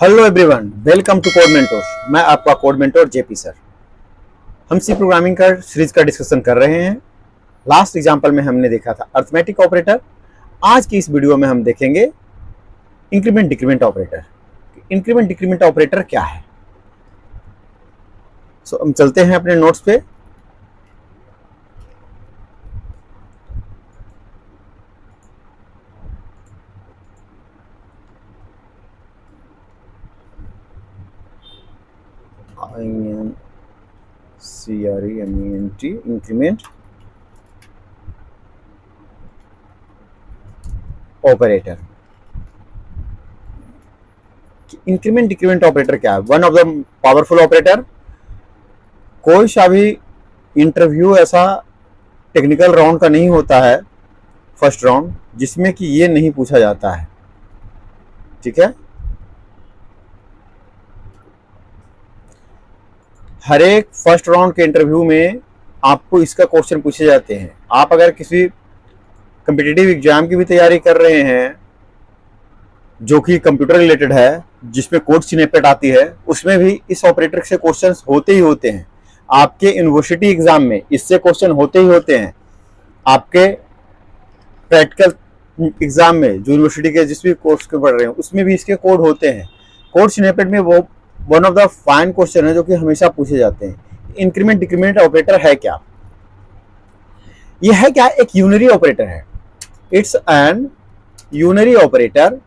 Hello everyone, welcome to Code Mentor. मैं आपका Code Mentor JP sir. हम C programming का सीरीज का डिस्कशन कर रहे हैं। लास्ट एग्जांपल में हमने देखा था अर्थमेटिक ऑपरेटर। आज की इस वीडियो में हम देखेंगे increment decrement operator. Increment decrement operator क्या है? हम चलते हैं अपने नोट्स पे। INCREMENT increment operator. Increment decrement operator क्या है? One of the powerful operator. कोई सा भी इंटरव्यू ऐसा टेक्निकल राउंड का नहीं होता है, फर्स्ट राउंड, जिसमें कि ये नहीं पूछा जाता है। ठीक है, हर एक फर्स्ट राउंड के इंटरव्यू में आपको इसका क्वेश्चन पूछे जाते हैं। आप अगर किसी कम्पिटिटिव एग्जाम की भी तैयारी कर रहे हैं जो कि कंप्यूटर रिलेटेड है, जिसमें कोड स्निपेट आती है, उसमें भी इस ऑपरेटर से क्वेश्चंस होते ही होते हैं। आपके यूनिवर्सिटी एग्जाम में इससे क्वेश्चन होते ही होते हैं। आपके प्रैक्टिकल एग्जाम में जो यूनिवर्सिटी के जिस भी कोर्स के पढ़ रहे हैं उसमें भी इसके कोड होते हैं। कोड स्निपेट में वो one of the fine question है जो कि हमेशा पूछे जाते हैं। इंक्रीमेंट डिक्रीमेंट ऑपरेटर है क्या? यह है क्या? एक यूनरी ऑपरेटर है। It's an unary operator.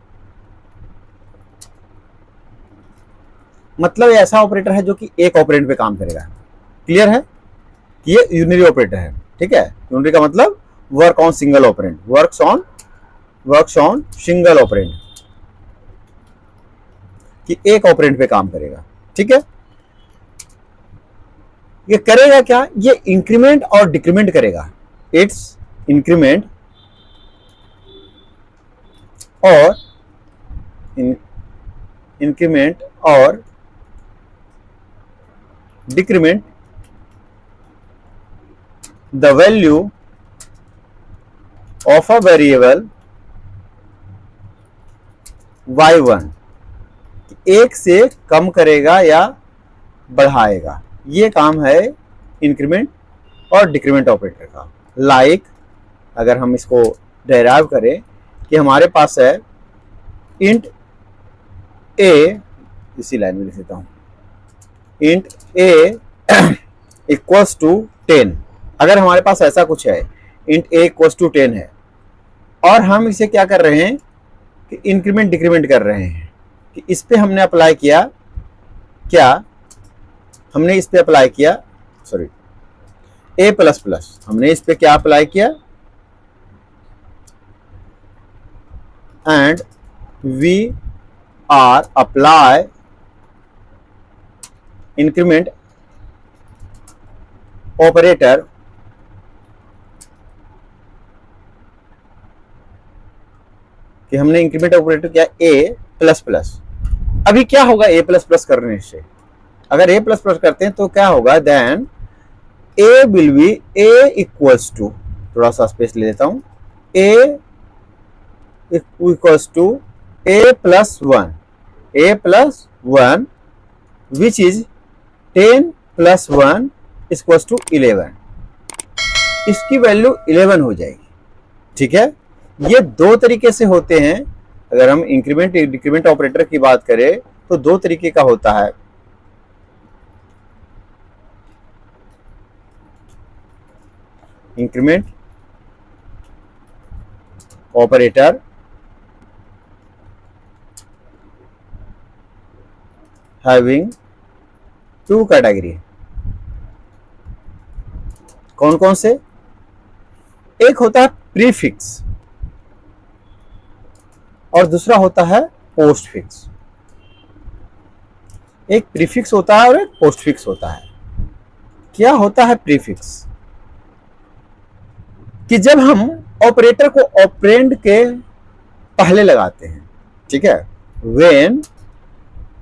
मतलब ऐसा ऑपरेटर है जो कि एक ऑपरेंड पे काम करेगा। क्लियर है कि ये यूनरी ऑपरेटर है। ठीक है, यूनरी का मतलब work on single operand, works on single operand, कि एक ऑपरेंड पे काम करेगा। ठीक है, ये करेगा क्या? ये इंक्रीमेंट और डिक्रीमेंट करेगा। इट्स इंक्रीमेंट और इंक्रीमेंट और decrement the value of a variable y1, एक से कम करेगा या बढ़ाएगा। ये काम है इंक्रीमेंट और डिक्रीमेंट ऑपरेटर का। लाइक अगर हम इसको डेराइव करें कि हमारे पास है इंट ए, इसी लाइन में लिख देता हूं, इंट ए इक्वल्स टू 10। अगर हमारे पास ऐसा कुछ है, इंट ए इक्वल्स टू 10 है, और हम इसे क्या कर रहे हैं कि इंक्रीमेंट डिक्रीमेंट कर रहे हैं, कि इस पे हमने अप्लाई किया क्या? हमने इस पे अप्लाई किया, सॉरी, ए प्लस प्लस, हमने इस पे क्या अप्लाई किया? And we are apply increment operator कि हमने इंक्रीमेंट ऑपरेटर किया ए प्लस प्लस। अभी क्या होगा ए प्लस प्लस करने से? अगर ए प्लस प्लस करते हैं तो क्या होगा? Then a will be a equals to, थोड़ा सा स्पेस ले लेता हूं, a equals to a plus one which is 10 plus 1 equals to 11। इसकी वैल्यू 11 हो जाएगी। ठीक है, ये दो तरीके से होते हैं। अगर हम इंक्रीमेंट डिक्रीमेंट ऑपरेटर की बात करें तो दो तरीके का होता है। Increment operator having two category. कौन कौन से? एक होता है प्रीफिक्स और दूसरा होता है पोस्ट फिक्स। एक प्रीफिक्स होता है और एक पोस्ट फिक्स होता है। क्या होता है प्रीफिक्स? कि जब हम ऑपरेटर को ऑपरेंड के पहले लगाते हैं। ठीक है, when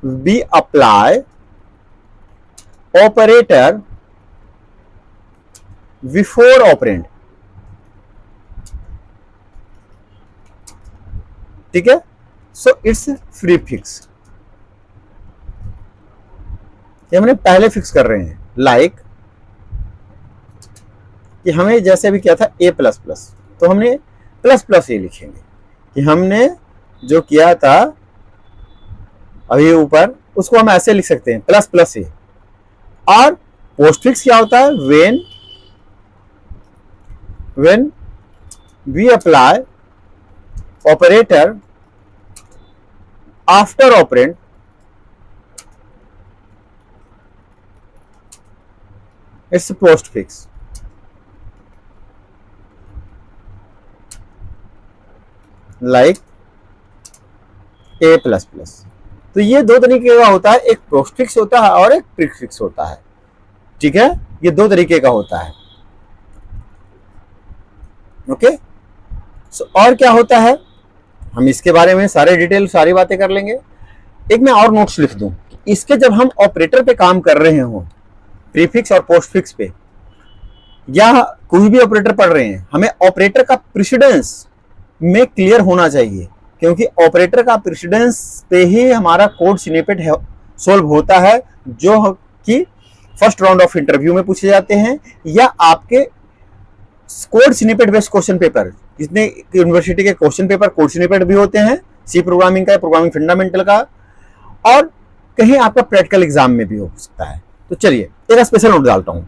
we apply operator before operand. ठीक है, सो इट्स प्रीफिक्स। ये हमने पहले फिक्स कर रहे हैं। लाइक कि हमें जैसे अभी क्या था ए प्लस प्लस, तो हमने प्लस प्लस ए लिखेंगे कि हमने जो किया था अभी ऊपर, उसको हम ऐसे लिख सकते हैं प्लस प्लस ए। और पोस्टफिक्स क्या होता है? When we apply operator after operand it's postfix. Like A plus plus. तो ये दो तरीके का होता है, एक पोस्टफिक्स होता है और एक प्रीफिक्स होता है। ठीक है, ये दो तरीके का होता है। ओके, सो और क्या होता है हम इसके बारे में सारे डिटेल सारी बातें कर लेंगे। एक मैं और नोट्स लिख दूं, इसके जब हम ऑपरेटर पे काम कर रहे हो, प्रीफिक्स और पोस्टफिक्स पे, या कोई भी ऑपरेटर पढ़ रहे हैं, हमें ऑपरेटर का प्रेसिडेंस में क्लियर होना चाहिए, क्योंकि ऑपरेटर का प्रेसिडेंस पे ही हमारा कोड स्निपेट सोल्व होता है, जो कि फर्स्ट राउंड ऑफ इंटरव्यू में पूछे जाते हैं, या आपके code snippet based question paper, जितने यूनिवर्सिटी के क्वेश्चन पेपर कोड स्निपेट भी होते हैं, सी प्रोग्रामिंग का, प्रोग्रामिंग फंडामेंटल का, और कहीं आपका प्रैक्टिकल एग्जाम में भी हो सकता है। तो चलिए एक स्पेशल नोट डालता हूं।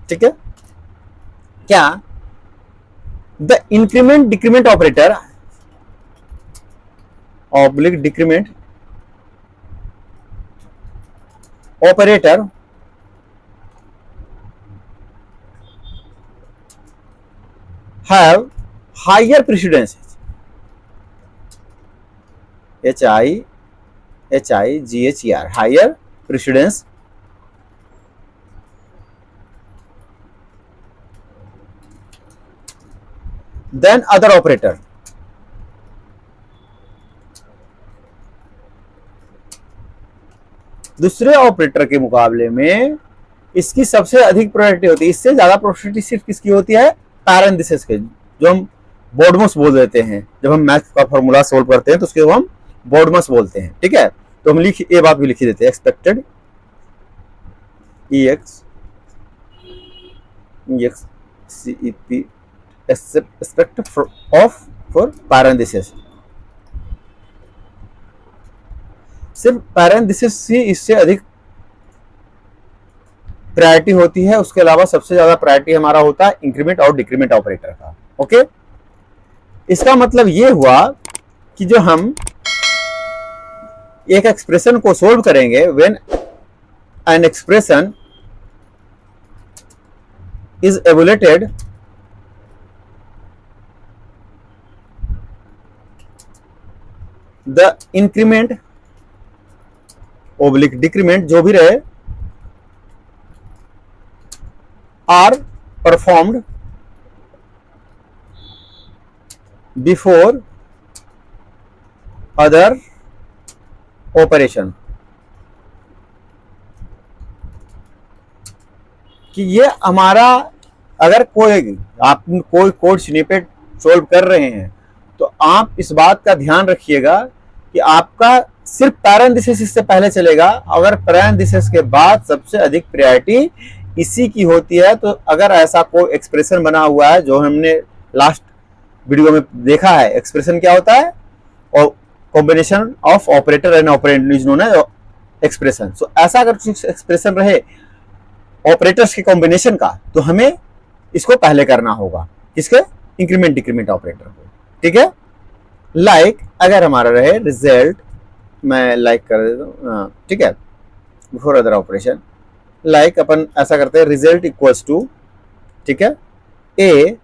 ठीक है, क्या the increment decrement operator oblique decrement operator have higher precedence, HIGHER, higher precedence than other operator. दूसरे ऑपरेटर के मुकाबले में इसकी सबसे अधिक प्रायोरिटी होती है। इससे ज्यादा प्रायोरिटी सिर्फ किसकी होती है? पैरेंथेसिस के, जो हम बोर्डमस बोल देते हैं। जब हम मैथ का फॉर्मूला सोल्व करते हैं तो उसके हम बोर्डमस बोलते हैं। ठीक है, तो हम ये बात भी लिख देते हैं, expected EXCEP expect of for parenthesis. सिर्फ पैरेंथेसिस ही इससे अधिक प्रायोरिटी होती है, उसके अलावा सबसे ज्यादा प्रायोरिटी हमारा होता है इंक्रीमेंट और डिक्रीमेंट ऑपरेटर का। ओके, इसका मतलब ये हुआ कि जो हम एक एक्सप्रेशन को सोल्व करेंगे, when an expression is evaluated the increment oblique decrement जो भी रहे are performed before other operation. कि ये हमारा, अगर आप कोई कोड स्निपेट सोल्व कर रहे हैं तो आप इस बात का ध्यान रखिएगा कि आपका सिर्फ पैरेंथेसिस इससे पहले चलेगा। अगर पैरेंथेसिस के बाद सबसे अधिक प्रायोरिटी इसी की होती है, तो अगर ऐसा कोई एक्सप्रेशन बना हुआ है जो हमने लास्ट वीडियो में देखा है, एक्सप्रेशन क्या होता है? और combination of operator and operand is known as expression. So ऐसा अगर एक्सप्रेशन रहे ऑपरेटर्स के कॉम्बिनेशन का, तो हमें इसको पहले करना होगा, किसके? इंक्रीमेंट डिक्रीमेंट ऑपरेटर को। ठीक है, लाइक अगर हमारा रहे रिजल्ट, मैं लाइक कर देता हूँ, ठीक है, बिफोर अदर ऑपरेशन, लाइक अपन ऐसा करते हैं, रिजल्ट इक्वल्स टू, ठीक है, ए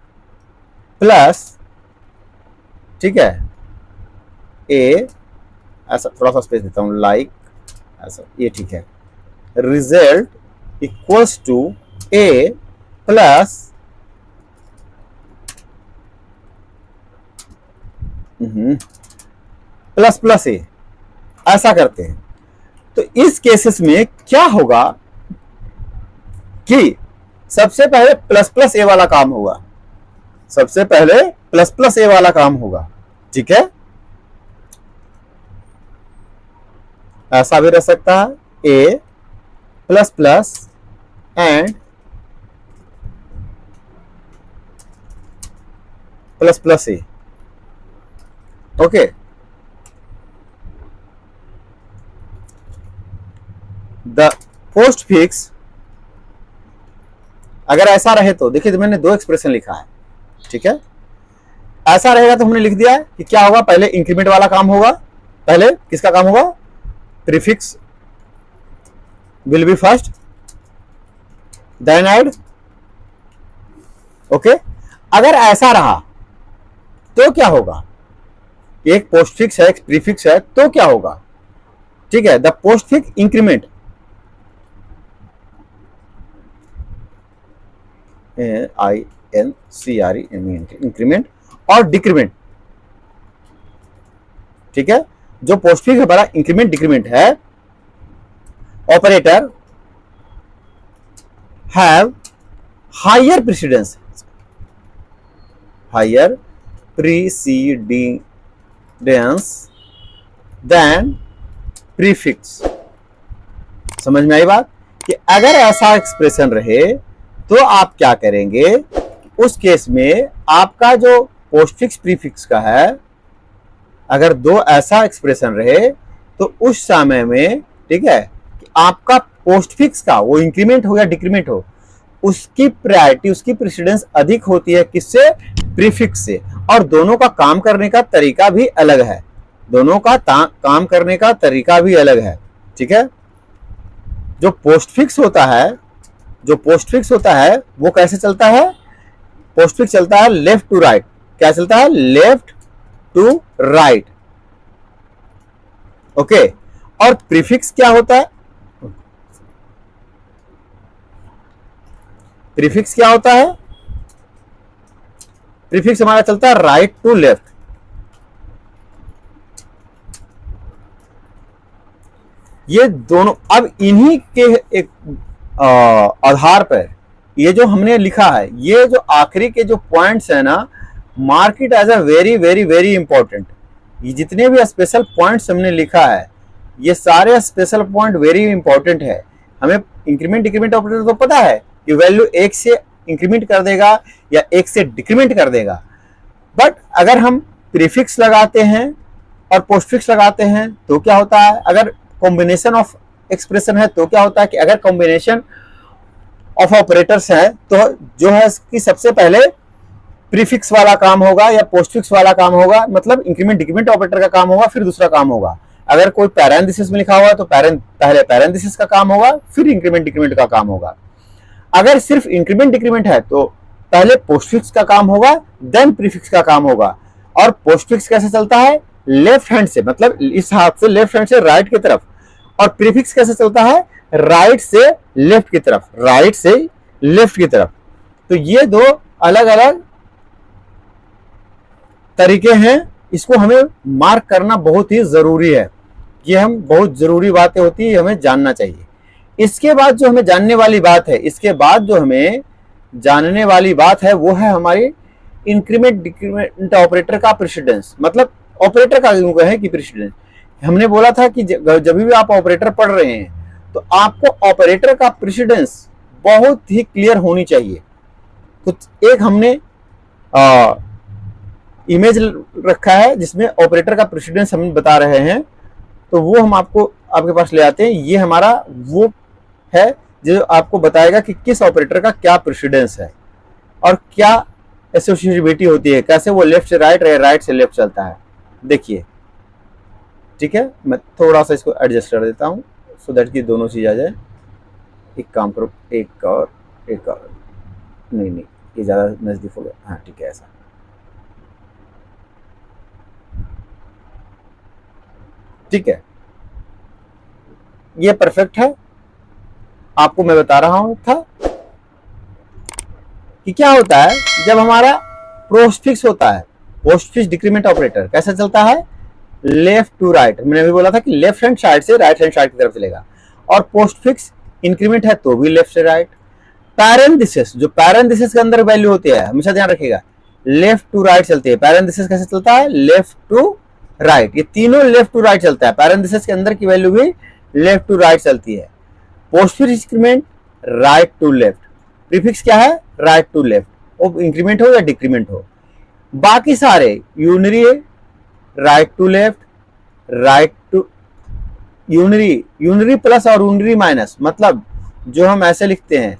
प्लस, ठीक है, ए, ऐसा थोड़ा सा स्पेस देता हूँ, लाइक ऐसा, ये ठीक है, result equals to a plus plus plus a, ऐसा करते हैं। तो इस केसेस में क्या होगा कि सबसे पहले प्लस प्लस ए वाला काम होगा, सबसे पहले प्लस प्लस ए वाला काम होगा। ठीक है, ऐसा भी रह सकता है a plus plus and plus plus a. Okay, the postfix अगर ऐसा रहे तो देखिए, तो मैंने दो एक्सप्रेशन लिखा है, ठीक है। ऐसा रहेगा तो हमने लिख दिया है कि क्या होगा, पहले इंक्रीमेंट वाला काम होगा, पहले किसका काम होगा, prefix will be first then add. Okay, अगर ऐसा रहा तो क्या होगा, एक पोस्ट फिक्स है एक प्रीफिक्स है तो क्या होगा, ठीक है। The postfix increment INCREMENT increment और डिक्रीमेंट, ठीक है। जो पोस्ट फिक्स हमारा इंक्रीमेंट डिक्रीमेंट है, operator have higher precedence than prefix. समझ में आई बात, कि अगर ऐसा एक्सप्रेशन रहे तो आप क्या करेंगे, उस केस में आपका जो पोस्ट फिक्स प्रीफिक्स का है, अगर दो ऐसा एक्सप्रेशन रहे तो उस समय में, ठीक है, कि आपका पोस्ट फिक्स का वो इंक्रीमेंट हो या डिक्रीमेंट हो, उसकी प्रायोरिटी उसकी प्रेसिडेंस अधिक होती है किससे, प्रीफिक्स से। और दोनों का काम करने का तरीका भी अलग है, दोनों का काम करने का तरीका भी अलग है, ठीक है। जो पोस्ट फिक्स होता है वो कैसे चलता है, पोस्ट फिक्स चलता है लेफ्ट टू राइट। क्या चलता है, लेफ्ट टू राइट। ओके, और प्रीफिक्स क्या होता है, प्रीफिक्स क्या होता है, प्रीफिक्स हमारा चलता है राइट टू लेफ्ट। ये दोनों, अब इन्हीं के एक आधार पर ये जो हमने लिखा है, ये जो आखिरी के जो पॉइंट्स है ना, mark it as a very very very important. ये जितने भी स्पेशल पॉइंट्स हमने लिखा है, ये सारे स्पेशल पॉइंट वेरी इंपॉर्टेंट है। हमें इंक्रीमेंट डिक्रीमेंट ऑपरेटर तो पता है कि वैल्यू एक से इंक्रीमेंट कर देगा या एक से डिक्रीमेंट कर देगा, बट अगर हम प्रीफिक्स लगाते हैं और पोस्टफिक्स लगाते हैं तो क्या होता है, अगर कॉम्बिनेशन ऑफ एक्सप्रेशन है तो क्या होता है कि अगर कॉम्बिनेशन ऑफ ऑपरेटर्स है तो जो है कि सबसे पहले प्रीफिक्स वाला काम होगा या पोस्टफिक्स वाला काम होगा, मतलब इंक्रीमेंट डिक्रीमेंट ऑपरेटर का काम होगा, फिर दूसरा काम होगा। अगर कोई पैरेंथेसिस में लिखा हुआ है तो पहले पैरेंथेसिस का काम होगा, फिर इंक्रीमेंट डिक्रीमेंट का काम होगा। अगर सिर्फ इंक्रीमेंट डिक्रीमेंट है तो पहले पोस्टफिक्स का काम होगा, देन प्रीफिक्स का काम होगा। और पोस्टफिक्स कैसे चलता है, लेफ्ट हैंड से, मतलब इस हाथ से लेफ्ट हैंड से राइट की तरफ, और प्रीफिक्स कैसे चलता है, राइट से लेफ्ट की तरफ, राइट से लेफ्ट की तरफ। तो ये दो अलग अलग तरीके हैं, इसको हमें मार्क करना बहुत ही जरूरी है। ये हम बहुत जरूरी बातें होती है, हमें जानना चाहिए। इसके बाद जो हमें जानने वाली बात है, इसके बाद जो हमें जानने वाली बात है वो है हमारी इंक्रीमेंट डिक्रीमेंट ऑपरेटर का प्रेसिडेंस, मतलब ऑपरेटर का है कि प्रेसिडेंस। हमने बोला था कि जब भी आप ऑपरेटर पढ़ रहे हैं तो आपको ऑपरेटर का प्रेसिडेंस बहुत ही क्लियर होनी चाहिए। तो एक हमने इमेज रखा है जिसमें ऑपरेटर का प्रेसिडेंस हम बता रहे हैं, तो वो हम आपको आपके पास ले आते हैं। ये हमारा वो है जो आपको बताएगा कि किस ऑपरेटर का क्या प्रेसिडेंस है और क्या एसोसिएटिविटी होती है, कैसे वो लेफ्ट से राइट या राइट से लेफ्ट चलता है। देखिए, ठीक है, मैं थोड़ा सा इसको एडजस्ट कर देता हूँ सो दैट कि दोनों चीज आ जाए। एक काम करो, एक और नहीं, ये ज़्यादा नज़दीक हो गया। हाँ ठीक है, ऐसा ठीक है, ये परफेक्ट है। आपको मैं बता रहा हूं था कि क्या होता है जब हमारा पोस्टफिक्स होता है, पोस्टफिक्स डिक्रीमेंट ऑपरेटर कैसा चलता है, लेफ्ट टू राइट। मैंने अभी बोला था कि लेफ्ट हैंड साइड से राइट हैंड साइड की तरफ चलेगा। और पोस्टफिक्स इंक्रीमेंट है तो भी लेफ्ट से राइट। पैरेंथेसिस, जो पैरेंथेसिस के अंदर वैल्यू होती है, हमेशा ध्यान रखिएगा, लेफ्ट टू राइट चलती है। पैरेंथेसिस कैसे चलता है? Left to right. ये तीनों लेफ्ट टू राइट चलता है। पैरेंथेसिस के अंदर की वैल्यू भी लेफ्ट टू राइट चलती है। Postfix increment right to left. Prefix क्या है? राइट टू लेफ्ट, वो इंक्रीमेंट हो या डिक्रीमेंट हो। बाकी सारे unary right to left, right to unary, unary plus और यूनरी माइनस, मतलब जो हम ऐसे लिखते हैं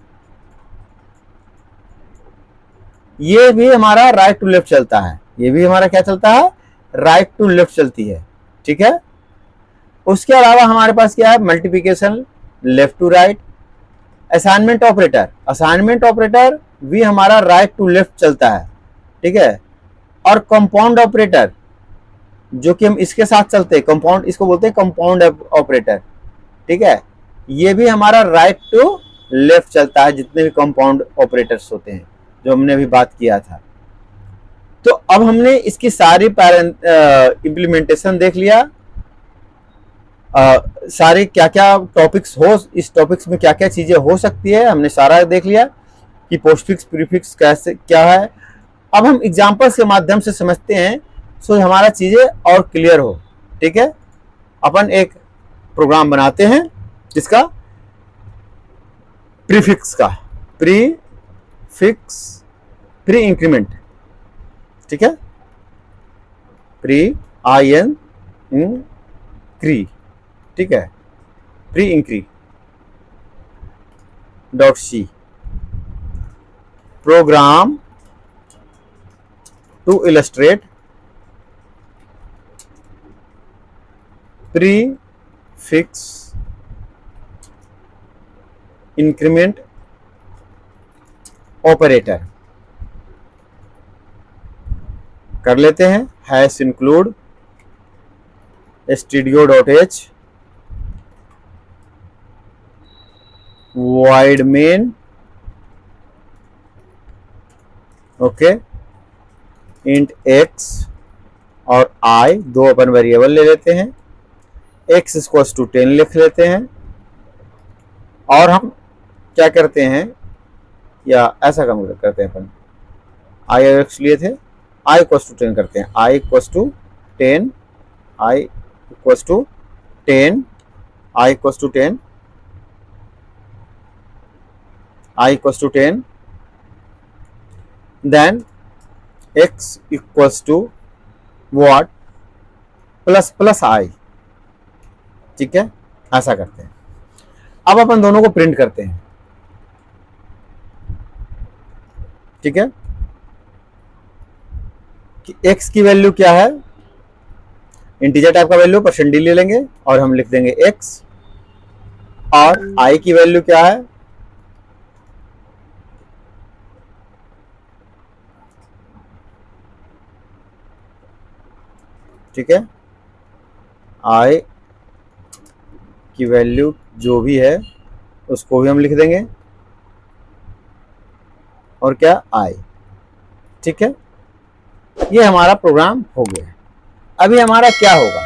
ये भी हमारा राइट टू लेफ्ट चलता है। ये भी हमारा क्या चलता है? राइट टू लेफ्ट चलती है। ठीक है। उसके अलावा हमारे पास क्या है? Multiplication left to right. Assignment operator, assignment operator भी हमारा राइट टू लेफ्ट चलता है। ठीक है। और कंपाउंड ऑपरेटर जो कि हम इसके साथ चलते हैं, कंपाउंड, इसको बोलते हैं कंपाउंड ऑपरेटर। ठीक है। ये भी हमारा राइट टू लेफ्ट चलता है, जितने भी कंपाउंड ऑपरेटर्स होते हैं जो हमने अभी बात किया था। तो अब हमने इसकी सारी इम्प्लीमेंटेशन देख लिया। सारे क्या क्या टॉपिक्स हो, इस टॉपिक्स में क्या क्या चीजें हो सकती है, हमने सारा देख लिया कि पोस्टफिक्स प्रीफिक्स कैसे क्या है। अब हम एग्जांपल्स के माध्यम से समझते हैं, सो हमारा चीजें और क्लियर हो। ठीक है। अपन एक प्रोग्राम बनाते हैं जिसका प्रीफिक्स का, प्री इंक्रीमेंट। ठीक है। प्री IN क्री, ठीक है, प्री इंक्री .c program to illustrate prefix increment operator. कर लेते हैं। Hash include stdio.h void main, okay, int x और i, दो अपन वेरिएबल ले लेते हैं। x इक्वल्स टू 10 लिख लेते हैं। और हम क्या करते हैं, या ऐसा काम करते हैं अपन, i और x लिए थे, i इक्वल्स टू 10 करते हैं। i equals to 10, i equals to 10, i equals to 10, i equals to 10, then x equals to what? Plus i। ठीक है। ऐसा करते हैं। अब अपन दोनों को प्रिंट करते हैं। ठीक है। कि x की वैल्यू क्या है, इंटीजर टाइप का वैल्यू % ले लेंगे और हम लिख देंगे x, और i की वैल्यू क्या है, ठीक है, i की वैल्यू जो भी है उसको भी हम लिख देंगे, और क्या, i। ठीक है। ये हमारा प्रोग्राम हो गया। अभी हमारा क्या होगा,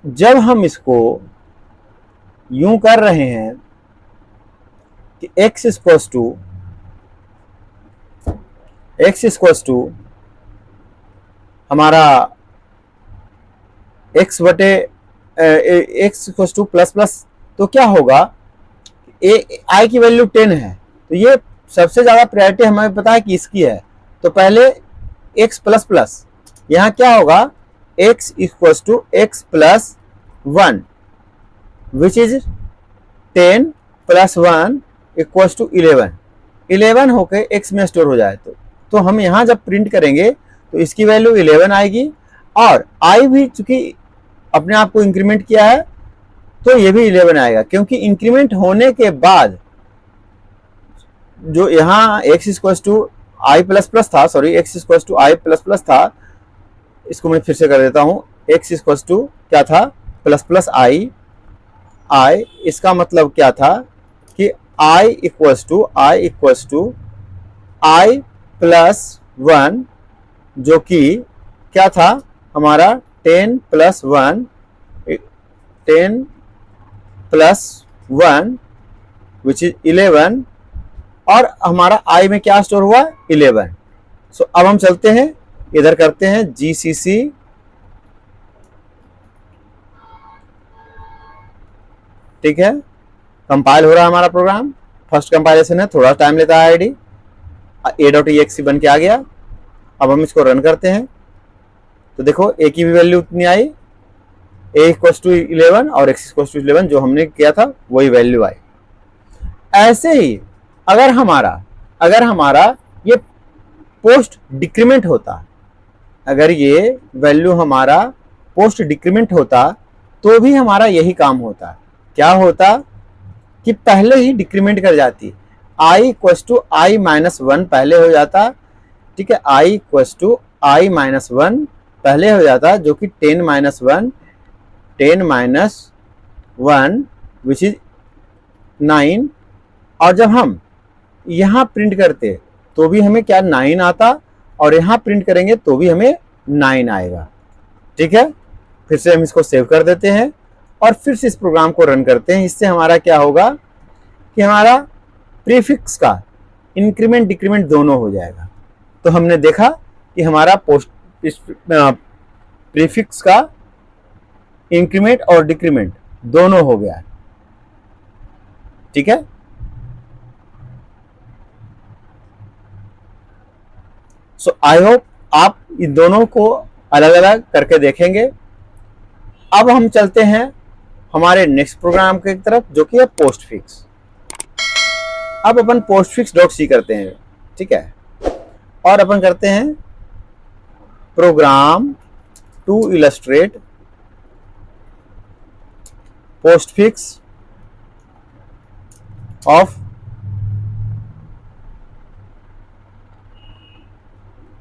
जब हम इसको यूं कर रहे हैं कि x इक्वल्स टू हमारा x बटे x इक्वल्स टू प्लस, तो क्या होगा, i की वैल्यू 10 है, तो ये सबसे ज्यादा प्रायोरिटी हमें पता है कि इसकी है। तो पहले x प्लस प्लस, यहाँ क्या होगा, x equals to x plus 1 which is 10 plus 1 equals to 11 होके x में स्टोर हो जाए। तो हम यहाँ जब प्रिंट करेंगे तो इसकी वैल्यू 11 आएगी, और i भी चूंकि अपने आप को इंक्रीमेंट किया है तो ये भी 11 आएगा, क्योंकि इंक्रीमेंट होने के बाद जो यहाँ x equals to i plus plus था, sorry x equals to i plus plus था, इसको मैं फिर से कर देता हूँ। x इक्वल्स टू क्या था, प्लस प्लस i, इसका मतलब क्या था कि i equals to i plus 1, जो कि क्या था हमारा 10 प्लस 1 विच इज 11, और हमारा आई में क्या स्टोर हुआ, 11। सो अब हम चलते हैं इधर, करते हैं GCC ठीक है, कंपाइल हो रहा है हमारा प्रोग्राम, फर्स्ट कंपाइलेशन है, थोड़ा टाइम लेता है। आईडी a.exe बन के आ गया। अब हम इसको रन करते हैं तो देखो a की भी वैल्यू उतनी आई, a इक्वल्स टू 11 और x इक्वल्स टू 11 जो हमने किया था वही वैल्यू आई। ऐसे ही अगर हमारा ये पोस्ट डिक्रीमेंट होता, अगर ये वैल्यू हमारा पोस्ट डिक्रीमेंट होता तो भी हमारा यही काम होता। क्या होता कि पहले ही डिक्रीमेंट कर जाती, i equals to i minus 1 पहले हो जाता, ठीक है, i equals to i minus 1 पहले हो जाता, जो कि 10 माइनस 1 विच इज 9। और जब हम यहाँ प्रिंट करते तो भी हमें क्या 9 आता, और यहाँ प्रिंट करेंगे तो भी हमें 9 आएगा। ठीक है, फिर से हम इसको सेव कर देते हैं और फिर से इस प्रोग्राम को रन करते हैं। इससे हमारा क्या होगा कि हमारा प्रीफिक्स का इंक्रीमेंट डिक्रीमेंट दोनों हो जाएगा। तो हमने देखा कि हमारा प्रीफिक्स का इंक्रीमेंट और डिक्रीमेंट दोनों हो गया। ठीक है, सो आई होप आप इन दोनों को अलग अलग करके देखेंगे। अब हम चलते हैं हमारे नेक्स्ट प्रोग्राम की तरफ, जो कि है पोस्टफिक्स। अब अपन postfix.c करते हैं, ठीक है, और अपन करते हैं program to illustrate postfix of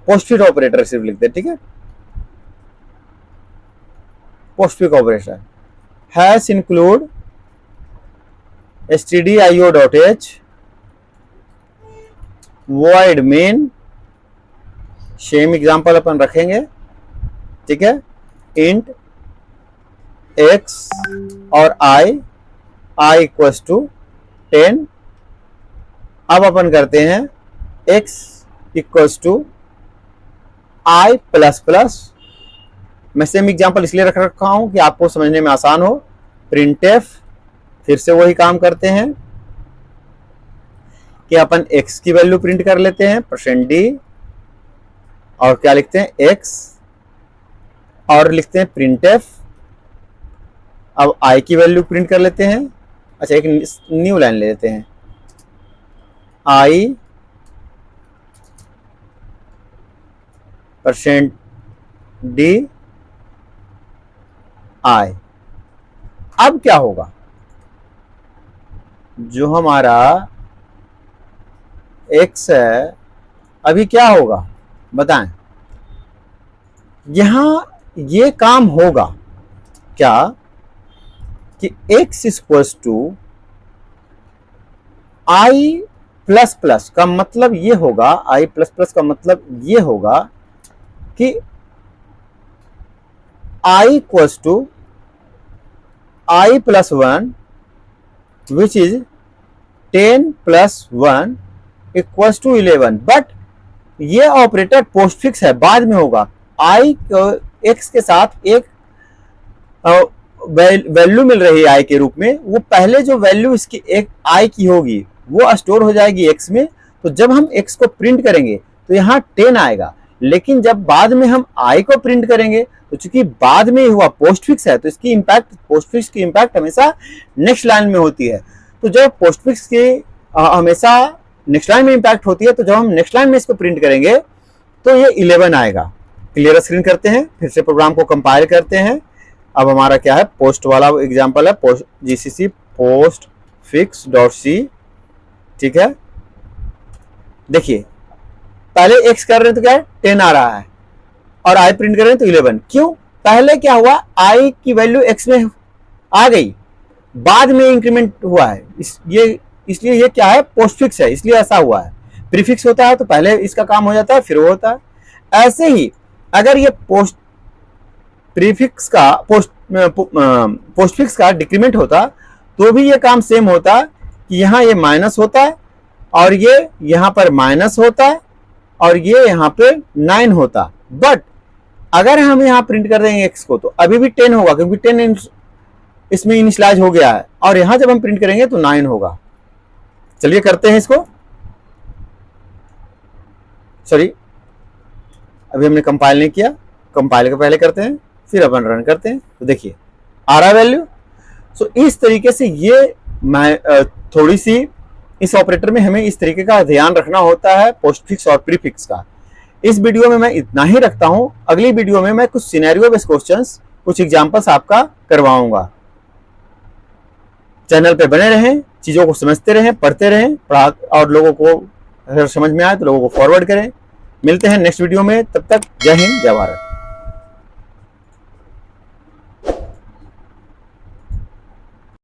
postfix operator सिर्फ लिखते हैं। ठीक है, postfix operator hash include stdio.h void main, same example अपन रखेंगे। ठीक है, इंट x और i इक्वल्स टू 10। अब अपन करते हैं x equals to i plus plus, मैं सेम एग्जांपल इसलिए रख रखा हूं कि आपको समझने में आसान हो। printf, फिर से वही काम करते हैं कि अपन x की वैल्यू प्रिंट कर लेते हैं %d, और क्या लिखते हैं x, और लिखते हैं printf। अब i की वैल्यू प्रिंट कर लेते हैं। अच्छा, एक न्यू लाइन ले लेते हैं, i %d i। अब क्या होगा, जो हमारा x है अभी क्या होगा बताएं। यहां ये काम होगा क्या कि x equals to i plus plus का मतलब ये होगा, i प्लस प्लस का मतलब ये होगा कि i equals to i plus 1 which is 10 plus 1 equals to 11। But ये ऑपरेटर पोस्टफिक्स है, बाद में होगा। i x के साथ एक वैल्यू मिल रही है i के रूप में, वो पहले जो वैल्यू इसकी एक i की होगी वो स्टोर हो जाएगी x में। तो जब हम x को प्रिंट करेंगे तो यहाँ 10 आएगा, लेकिन जब बाद में हम i को प्रिंट करेंगे तो चूंकि बाद में हुआ पोस्टफिक्स है, तो इसकी इंपैक्ट, पोस्टफिक्स की इंपैक्ट हमेशा नेक्स्ट लाइन में होती है। तो जब पोस्टफिक्स की हमेशा नेक्स्ट लाइन में इंपैक्ट होती है, तो जब हम नेक्स्ट लाइन में इसको प्रिंट करेंगे तो ये 11 आएगा। क्लियर स्क्रीन करते हैं, फिर से प्रोग्राम को कंपाइल करते हैं। अब हमारा क्या है, पोस्ट वाला एग्जांपल है, GCC postfix.c। ठीक है, देखिए पहले x कर रहे हैं तो क्या है 10 आ रहा है, और i प्रिंट कर रहे हैं तो 11। क्यों, पहले क्या हुआ, i की वैल्यू x में आ गई, बाद में इंक्रीमेंट हुआ है, इसलिए ये क्या है, पोस्टफिक्स है, इसलिए ऐसा हुआ है। प्रीफिक्स होता है तो पहले इसका काम हो जाता है, फिर वो होता है। ऐसे ही अगर ये पोस्टफिक्स का डिक्रीमेंट होता तो भी ये काम सेम होता कि यहाँ ये माइनस होता है और ये यहां पर माइनस होता और ये यहां पे 9 होता। बट अगर हम यहां प्रिंट कर देंगे x को तो अभी भी 10 होगा, क्योंकि 10 इसमें इनिशियलाइज हो गया है, और यहां जब हम प्रिंट करेंगे तो 9 होगा। चलिए करते हैं इसको। सॉरी, अभी हमने कंपाइल नहीं किया, कंपाइल के पहले करते हैं, फिर अपन रन करते हैं। तो देखिए आ रहा वैल्यू। सो इस तरीके से ये थोड़ी सी इस ऑपरेटर में हमें इस तरीके का ध्यान रखना होता है, पोस्टफिक्स और प्रीफिक्स का। इस वीडियो में मैं इतना ही रखता हूं। अगली वीडियो में मैं कुछ सिनेरियो बेस्ड क्वेश्चंस, कुछ एग्जांपल्स आपका करवाऊंगा। चैनल पे बने रहें, चीजों को समझते रहें, पढ़ते रहें, और लोगों को अगर समझ में आए तो लोगों को फॉरवर्ड करें। मिलते हैं नेक्स्ट वीडियो में, तब तक जय हिंद, जय भारत।